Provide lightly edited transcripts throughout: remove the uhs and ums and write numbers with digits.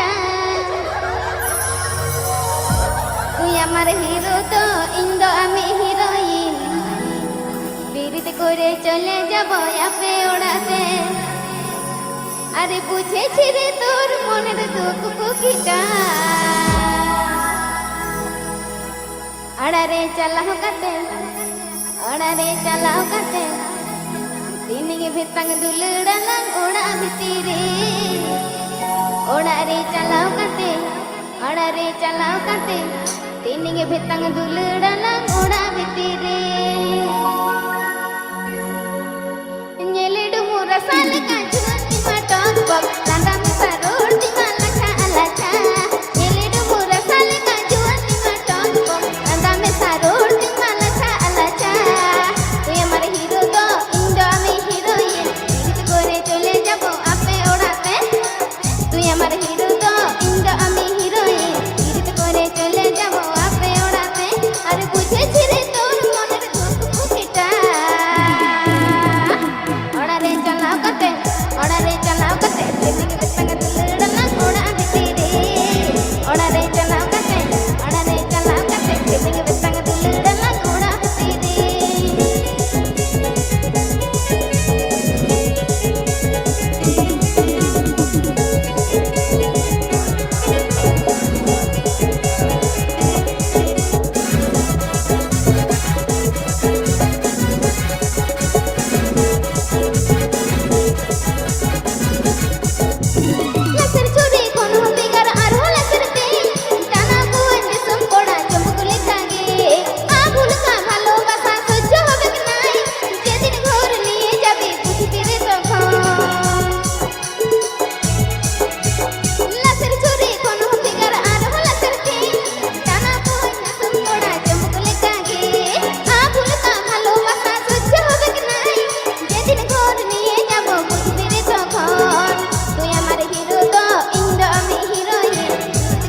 আলাছা তুই আমার হিরো তো ইন্দো আমি হিরোইন পীড়িত করে চলে যাব আপে ওড়াতে আরে বুঝেছি রে তোর মনের দুঃখ কুকিটা अड़ारे चलाओ कते अड़ारे चलाओ कते तीन के भितंग दुलड़ला ओड़ा भितीरे ओड़ारे चलाओ कते अड़ारे चलाओ कते तीन के भितंग दुलड़ला ओड़ा भितीरे नेलेडु मोरा साल का जुआती माटक बक लांडा में सरोड़ दी माला छा आलाछा नेलेडु मोरा साल का जुआती माटक बक लांडा में सरोड़ दी माला छा आलाछा तू हमारे हीरो तो इंदो आमी हीरोइन पीड़ित करे चले जाबो आपे ओड़ाते तू हमारे हीरो तो इंदो आमी हीरोइन पीड़ित करे चले जाबो आपे ओड़ाते अरे बुझे छिरे तोर मनेर दुख कुकिटा ओड़ारे चलाओ कते दिलिंग संग दुलड़ला ओड़ा भितीरे ओड़ारे चलाओ कते दिलिंग संग दुलड़ला ओड़ा भितीरे लसर चोरी कोन हो बिगर आर हो लसर पे टाना को अंजसम कोड़ा चमकुले कागे आ भूल का ভালোবাসা সহ্য হবে কি নাই যেদিন ঘর নিয়ে যাবে বুঝবি রে তখন लसर चोरी कोन हो बिगर आर हो लसर पे टाना को अंजसम कोड़ा चमकुले कागे आ भूल का ভালোবাসা সহ্য হবে কি নাই যেদিন ঘর নিয়ে যাব বুঝবি রে তখন তুই আমার হিরো তো ইন্দো আমি হিরোইন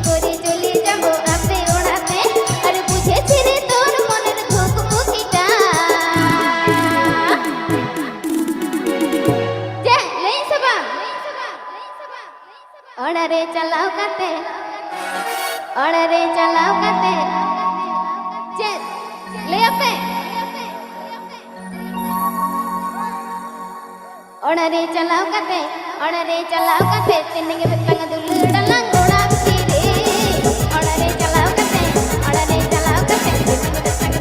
করে চলে যাব আপে ওড়াতে আরে বুঝেছি রে তোর মনের ধুক কুকিটা যে লেই সবা ওড়ারে চালাও কাতে যে লে আপে ओड़ारे चलाओ कते तीन के भितंग दुलड़ला ओड़ा भितीरे ओड़ारे चलाओ कते तीन के भितंग